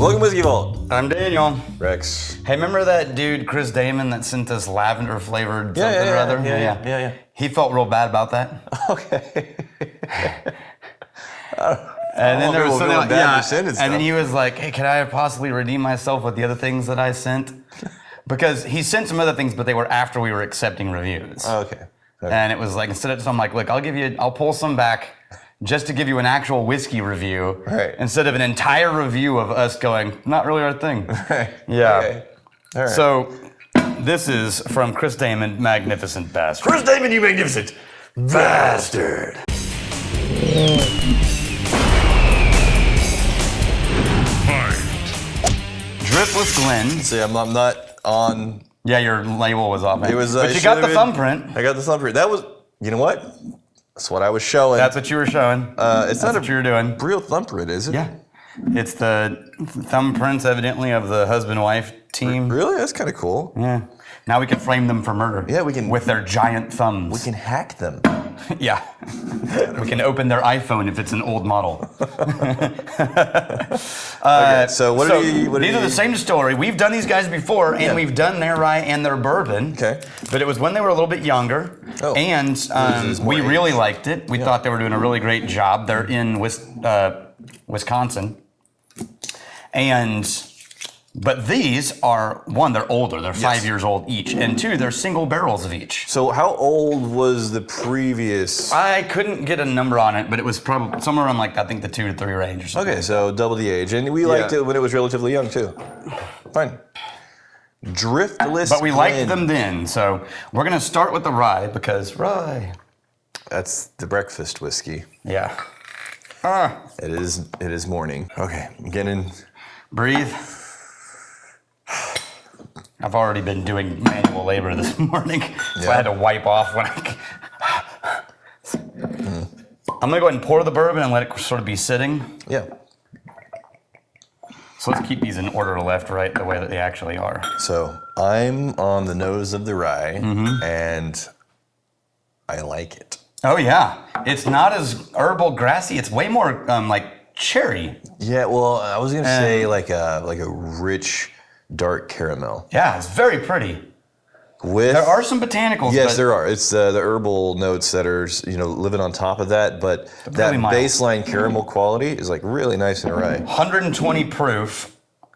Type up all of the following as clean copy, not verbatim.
Welcome to Whiskey Vault. I'm Daniel. Rex. Hey, remember that dude, Chris Damon, that sent us lavender flavored something or other? Yeah. He felt real bad about that. Okay. And then there was something like, and then he was like, hey, can I possibly redeem myself with the other things that I sent? Because he sent some other things, but they were after we were accepting reviews. Okay. And it was like, instead of, so I'm like, look, I'll pull some back just to give you an actual whiskey review, right, instead of an entire review of us going, not really our thing. Right. Yeah. Okay. All right. So this is from Chris Damon, Magnificent Bastard. Chris Damon, you magnificent bastard. Driftless Glen. See, I'm not on. Yeah, your label was off. It was. But you got the thumbprint. I got the thumbprint. That was. You know what? That's what I was showing. That's what you were showing. It's not what you were doing. Real thumbprint, is it? Yeah. It's the thumbprints, evidently, of the husband-wife team. Really? That's kind of cool. Yeah. Now we can frame them for murder. Yeah, we can. With their giant thumbs. We can hack them. Yeah. We can open their iPhone if it's an old model. Okay, so what are these are the same story. We've done these guys before, and we've done their rye and their bourbon. Okay. But it was when they were a little bit younger, and we really liked it. We thought they were doing a really great job. They're in Wisconsin, but these are, one, they're older. They're 5 years old each, and two, they're single barrels of each. So how old was the previous? I couldn't get a number on it, but it was probably somewhere around, like, I think the 2 to 3 range or something. Okay, so double the age, and we liked it when it was relatively young too. Fine. Driftless. But we liked Glen. them then, so we're gonna start with the rye because rye. That's the breakfast whiskey. Yeah. It is morning. Okay, I'm getting. Breathe. I've already been doing manual labor this morning, so I had to wipe off when I. I'm gonna go ahead and pour the bourbon and let it sort of be sitting. Yeah. So let's keep these in order to left, right, the way that they actually are. So I'm on the nose of the rye, and I like it. Oh yeah, it's not as herbal, grassy. It's way more like cherry. Yeah, well, I was gonna say like a rich, dark caramel. Yeah, it's very pretty. With There are some botanicals. yes, but there are. It's the herbal notes that are living on top of that, but that really mild. baseline caramel quality is like really nice and rye. 120 proof.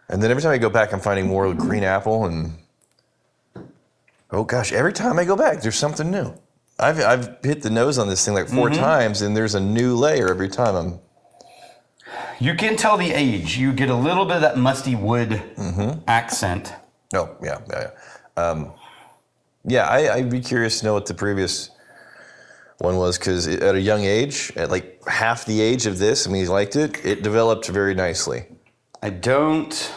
And then every time I go back, I'm finding more green apple and oh gosh, every time I go back, there's something new. I've hit the nose on this thing like 4 times, and there's a new layer every time. You can tell the age. You get a little bit of that musty wood accent. Oh yeah. I'd be curious to know what the previous one was, because at a young age, at like half the age of this, I mean, he liked it. It developed very nicely. I don't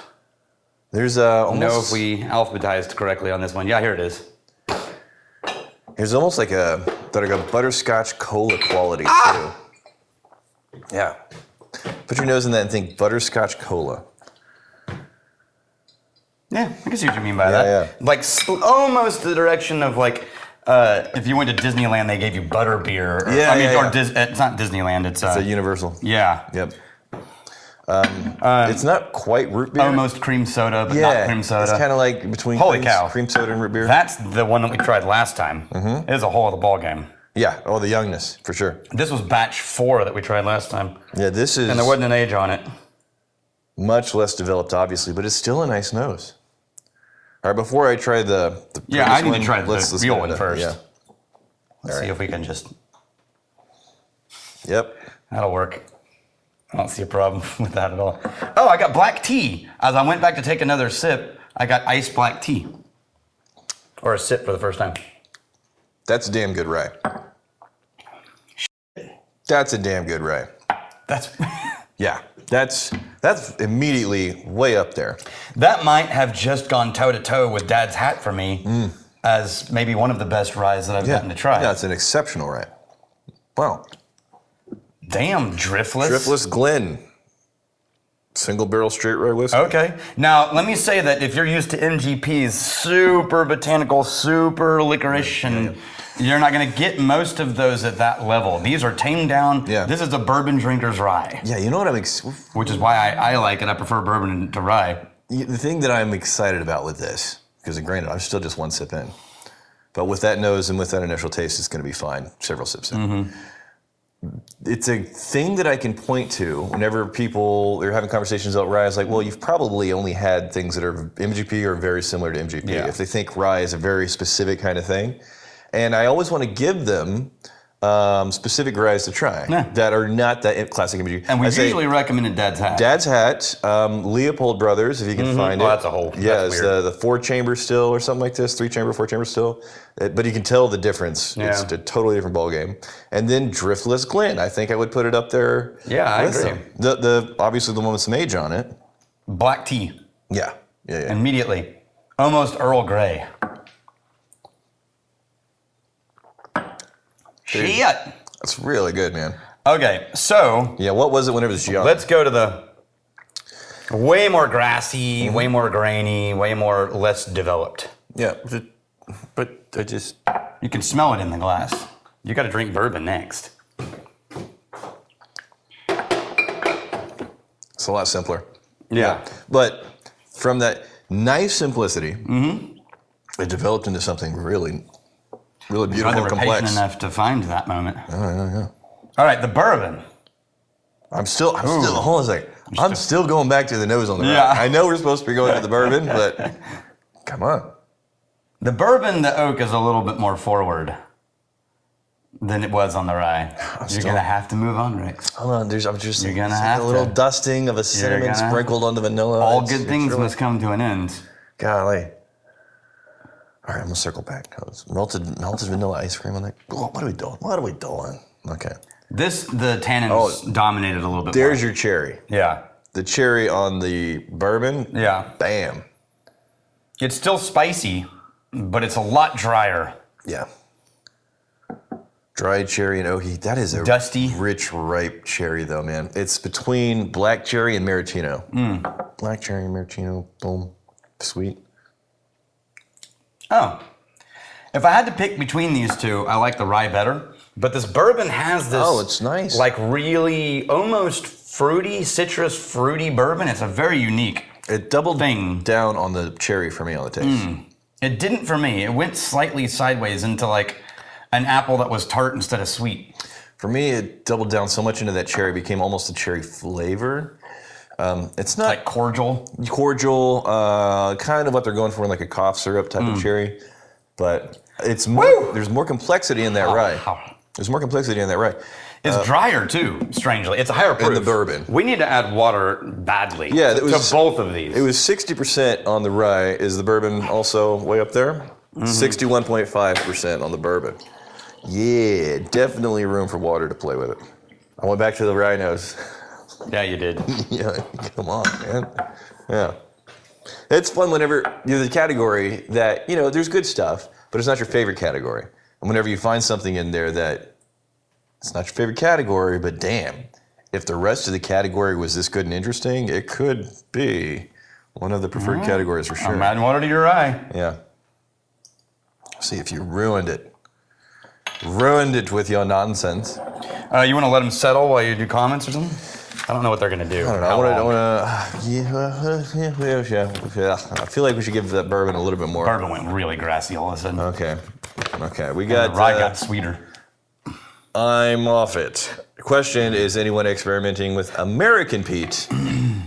There's know if we alphabetized correctly on this one. Yeah, here it is. There's almost like a butterscotch cola quality too. Yeah. Put your nose in that and think butterscotch cola. Yeah, I can see what you mean by that. Yeah. Like almost the direction of like if you went to Disneyland, they gave you butterbeer. It's not Disneyland. It's a Universal. Yeah. Yep. It's not quite root beer. Almost cream soda, but not cream soda. It's kind of like between cream soda and root beer. That's the one that we tried last time. It is a whole other ball game. Yeah. Oh, the youngness for sure. This was batch 4 that we tried last time. Yeah, this is. And there wasn't an age on it. Much less developed, obviously, but it's still a nice nose. All right, before I try the I need to try the real one first. Yeah. Let's see if we can just. Yep. That'll work. I don't see a problem with that at all. Oh, I got black tea. As I went back to take another sip, I got iced black tea. Or a sip for the first time. That's a damn good rye. That's a damn good rye. That's. Yeah, that's immediately way up there. That might have just gone toe to toe with Dad's hat for me as maybe one of the best ryes that I've gotten to try. Yeah, it's an exceptional rye. Wow. Damn, Driftless. Driftless Glen. Single barrel straight rye whiskey. Okay. Now, let me say that if you're used to MGPs, super botanical, super licorice, and You're not going to get most of those at that level. These are tamed down. Yeah. This is a bourbon drinker's rye. Yeah, you know what Which is why I like it. I prefer bourbon to rye. The thing that I'm excited about with this, because granted, I'm still just one sip in, but with that nose and with that initial taste, it's going to be fine. Several sips in. It's a thing that I can point to whenever people are having conversations about rye. It's like, well, you've probably only had things that are MGP or very similar to MGP. Yeah. If they think rye is a very specific kind of thing. And I always want to give them specific ryes to try that are not that classic MGP. And we usually recommended Dad's Hat. Dad's Hat, Leopold Brothers, if you can find it. Oh, that's a whole. Yeah, that's it's weird. the 4-chamber still or something like this, 3-chamber, 4-chamber still. But you can tell the difference. Yeah. It's a totally different ballgame. And then Driftless Glen, I think I would put it up there. Yeah, I with agree. them. The obviously the one with some age on it. Black tea. Yeah. Immediately. Almost Earl Grey. Shit. That's really good, man. Okay, so Yeah, what was it when it was young? let's go to the way more grassy, way more grainy, way more less developed. Yeah, but I just... You can smell it in the glass. You got to drink bourbon next. It's a lot simpler. Yeah. But from that nice simplicity, it developed into something really beautiful They and were complex. patient enough to find that moment. Yeah. All right, the bourbon. I'm still, hold on a second. I'm still going back to the nose on the Yeah. rye. I know we're supposed to be going to the bourbon, but come on. The bourbon, the oak is a little bit more forward than it was on the rye. You're going to have to move on, Rex. Hold on, I'm just You're gonna it's have a little to. dusting of a cinnamon gonna- sprinkled onto vanilla. All It's- good it's things really- must come to an end. Golly. All right, I'm gonna circle back. Melted vanilla ice cream on that. What are we doing? Okay. The tannins dominated a little bit There's more. your cherry. Yeah. The cherry on the bourbon. Yeah. Bam. It's still spicy, but it's a lot drier. Yeah. Dried cherry and oaky. That is a Dusty. rich, ripe cherry, though, man. It's between black cherry and maraschino. Black cherry and maraschino. Boom. Sweet. Oh. If I had to pick between these two, I like the rye better. But this bourbon has this. Oh, it's nice. Like really almost fruity, citrus fruity bourbon. It's a very unique It doubled thing. down on the cherry for me on the taste. It didn't for me. It went slightly sideways into like an apple that was tart instead of sweet. For me, it doubled down so much into that cherry, it became almost a cherry flavor. It's not Like cordial. cordial, kind of what they're going for in like a cough syrup type of cherry, but it's more. There's more complexity in that rye. There's more complexity in that rye. It's drier too, strangely. It's a higher proof. the bourbon. We need to add water badly Yeah, that to was- both of these. It was 60% on the rye. Is the bourbon also way up there? 61.5% on the bourbon. Yeah, definitely room for water to play with it. I went back to the rye nose. Yeah, you did. Yeah, come on, man. Yeah. It's fun whenever you're the category that, there's good stuff, but it's not your favorite category. And whenever you find something in there that it's not your favorite category, but damn, if the rest of the category was this good and interesting, it could be one of the preferred categories for sure. I'm adding water to your rye. Yeah. See if you ruined it. Ruined it with your nonsense. You want to let them settle while you do comments or something? I don't know what they're going to do. I don't know. Yeah. I feel like we should give that bourbon a little bit more. Bourbon went really grassy all of a sudden. Okay. We The got. rye got sweeter. I'm off it. The question is: anyone experimenting with American peat?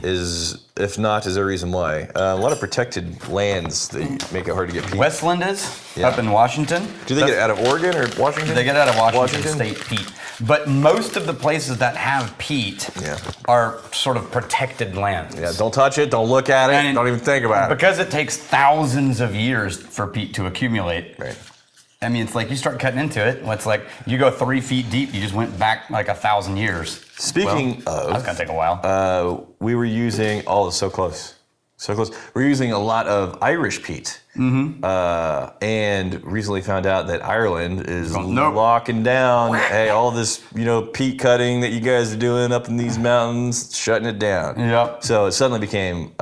If not, is there a reason why? A lot of protected lands that make it hard to get peat. Westland is up in Washington. Do they get it out of Oregon or Washington? They get out of Washington State peat. But most of the places that have peat are sort of protected lands. Yeah. Don't touch it. Don't look at it. And don't even think about it. Because it takes thousands of years for peat to accumulate. Right. I mean, it's like you start cutting into it. It's like you go 3 feet deep. You just went back like 1,000 years. Speaking of, that's gonna take a while. we were using. Oh, it's so close. So close. We're using a lot of Irish peat. And recently found out that Ireland is locking down all this, peat cutting that you guys are doing up in these mountains, shutting it down. Yep. So it suddenly became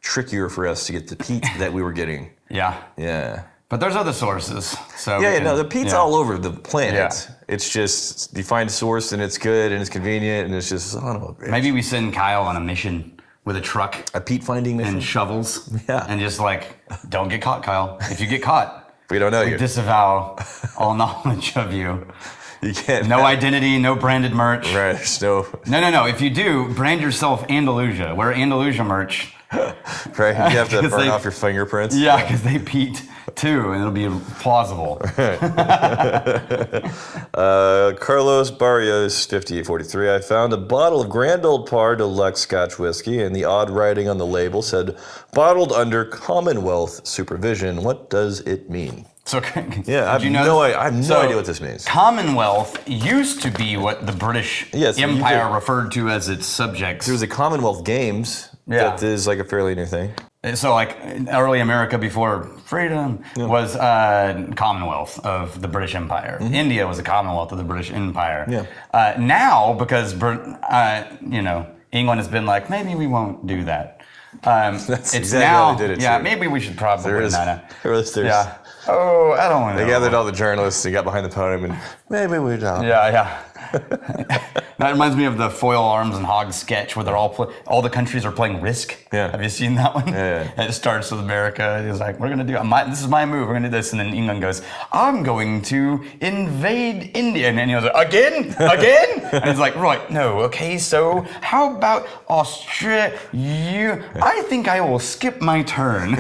trickier for us to get the peat that we were getting. Yeah. Yeah. But there's other sources. So no, the peat's all over the planet. Yeah. It's just you find a source and it's good and it's convenient and it's just Maybe we send Kyle on a mission with a truck. A peat finding mission and shovels. Yeah. And just like, don't get caught, Kyle. If you get caught, we don't know we you. disavow all knowledge of you. You can't. No identity, no branded merch. Right. There's no. No. If you do, brand yourself Andalusia. Wear Andalusia merch. Right. You have to burn off your fingerprints. Yeah, because they peat too, and it'll be plausible. Carlos Barrios, 5843. I found a bottle of Grand Old Par Deluxe Scotch whiskey, and the odd writing on the label said bottled under Commonwealth supervision. What does it mean? So, yeah, I have no idea what this means. Commonwealth used to be what the British Empire referred to as its subjects. There was a Commonwealth Games that is like a fairly new thing. So, like early America before freedom was Commonwealth of the British Empire. Mm-hmm. India was a Commonwealth of the British Empire. Yeah. Now, because England has been like, maybe we won't do that. That's it's exactly now, how they did it. Yeah, too. Maybe we should probably. Yeah. Oh, I don't want to. They gathered all the journalists. They got behind the podium and maybe we don't. Yeah. That reminds me of the Foil Arms and Hogs sketch where they're all the countries are playing Risk. Yeah. Have you seen that one? Yeah. And it starts with America. He's like, we're gonna do this is my move. We're gonna do this, and then England goes, I'm going to invade India, and then he was like, again, and he's like, right, no, okay, so how about Australia? I think I will skip my turn.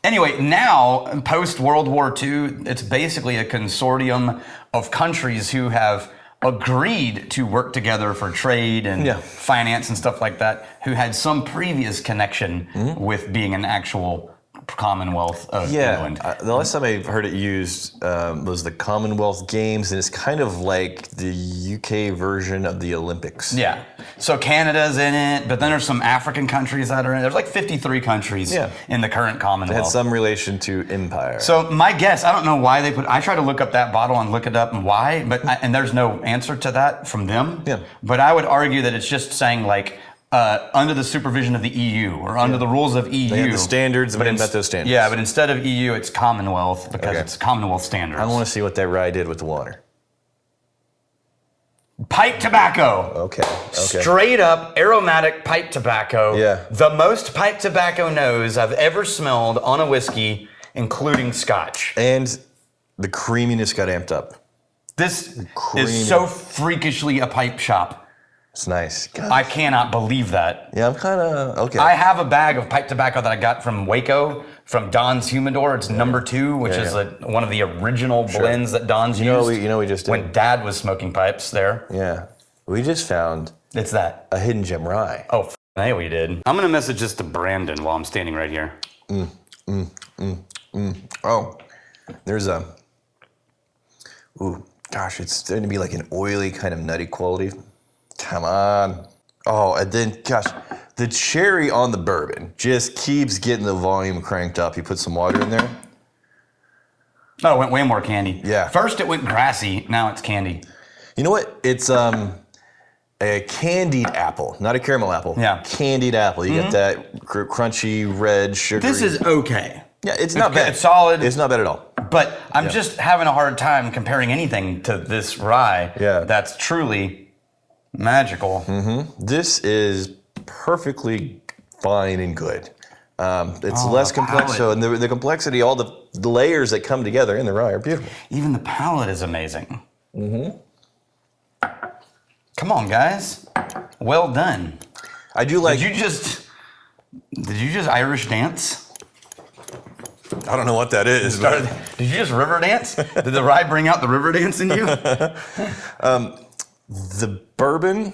Anyway, now, post-World War II, it's basically a consortium of countries who have agreed to work together for trade and finance and stuff like that, who had some previous connection with being an actual Commonwealth of England. The last time I heard it used was the Commonwealth Games, and it's kind of like the UK version of the Olympics. Yeah. So Canada's in it, but then there's some African countries that are in it. There's like 53 countries in the current Commonwealth. It had some relation to empire. So my guess, I don't know why I tried to look up that bottle and look it up and why, and there's no answer to that from them. Yeah. But I would argue that it's just saying like, under the supervision of the EU or under the rules of EU. They had the standards, but met those standards. Yeah, but instead of EU, it's Commonwealth because it's Commonwealth standards. I want to see what that rye did with the water. Pipe tobacco. Okay. Straight up aromatic pipe tobacco. Yeah. The most pipe tobacco nose I've ever smelled on a whiskey, including Scotch. And the creaminess got amped up. This is so freakishly a pipe shop. It's nice. God. I cannot believe that. Yeah, I'm kind of okay. I have a bag of pipe tobacco that I got from Waco, from Don's Humidor. It's number 2, which is one of the original blends that Don's used. We just did. When Dad was smoking pipes there. Yeah, we just found. It's that a hidden gem rye. Oh, hey, we did. I'm gonna message this to Brandon while I'm standing right here. Oh, there's a. Ooh, gosh, it's starting to be like an oily kind of nutty quality. Come on. Oh, and then, gosh, the cherry on the bourbon just keeps getting the volume cranked up. You put some water in there. Oh, it went way more candy. Yeah. First it went grassy, now it's candy. You know what? It's a candied apple, not a caramel apple. Yeah. Candied apple. You get that crunchy, red, sugary. This is okay. Yeah, it's not bad. It's solid. It's not bad at all. But I'm just having a hard time comparing anything to this rye that's truly magical. Mm-hmm. This is perfectly fine and good. It's less complex, and the complexity, all the layers that come together in the rye are beautiful. Even the palate is amazing. Mm-hmm. Come on, guys. Well done. I do like. Did you just Irish dance? I don't know what that is. Did you just river dance? Did the rye bring out the river dance in you? The bourbon,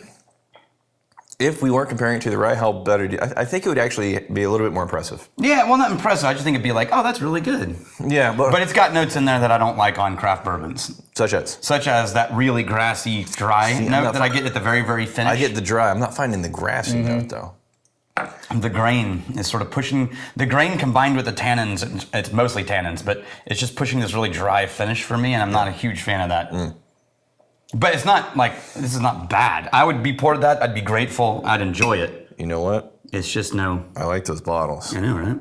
if we weren't comparing it to the rye, how better I think it would actually be a little bit more impressive. Yeah, well, not impressive. I just think it'd be like, oh, that's really good. Yeah, but it's got notes in there that I don't like on craft bourbons. Such as that really grassy, dry note that I get at the very, very finish. I get the dry. I'm not finding the grassy note, though. The grain is sort of pushing, the grain combined with the tannins, it's mostly tannins, but it's just pushing this really dry finish for me, and I'm not a huge fan of that. But it's not like, this is not bad. I would be poured that, I'd be grateful, I'd enjoy it. You know what? It's just no. I like those bottles. I know, right?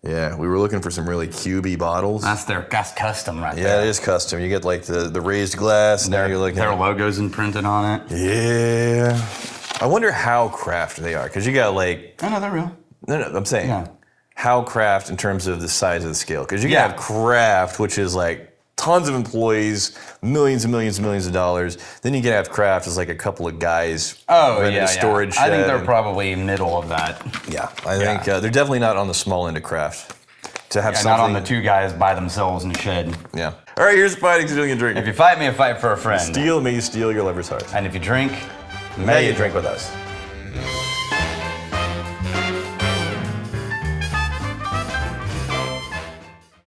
Yeah, we were looking for some really cubey bottles. That's custom right there. Yeah, it is custom. You get like the raised glass. Now you're looking their at logos imprinted on it. Yeah. I wonder how craft they are, because you got like. Oh no, they're real. No, I'm saying how craft in terms of the size of the scale, because you can have craft, which is like tons of employees, millions and millions and millions of dollars. Then you can have craft as like a couple of guys renting a storage shed. I think they're probably middle of that. Yeah, I think they're definitely not on the small end of craft. To have something, not on the two guys by themselves in the shed. Yeah. All right, here's fighting, stealing, and drinking. If you fight me, I fight for a friend. Steal me, steal your lover's heart. And if you drink, may you drink with us.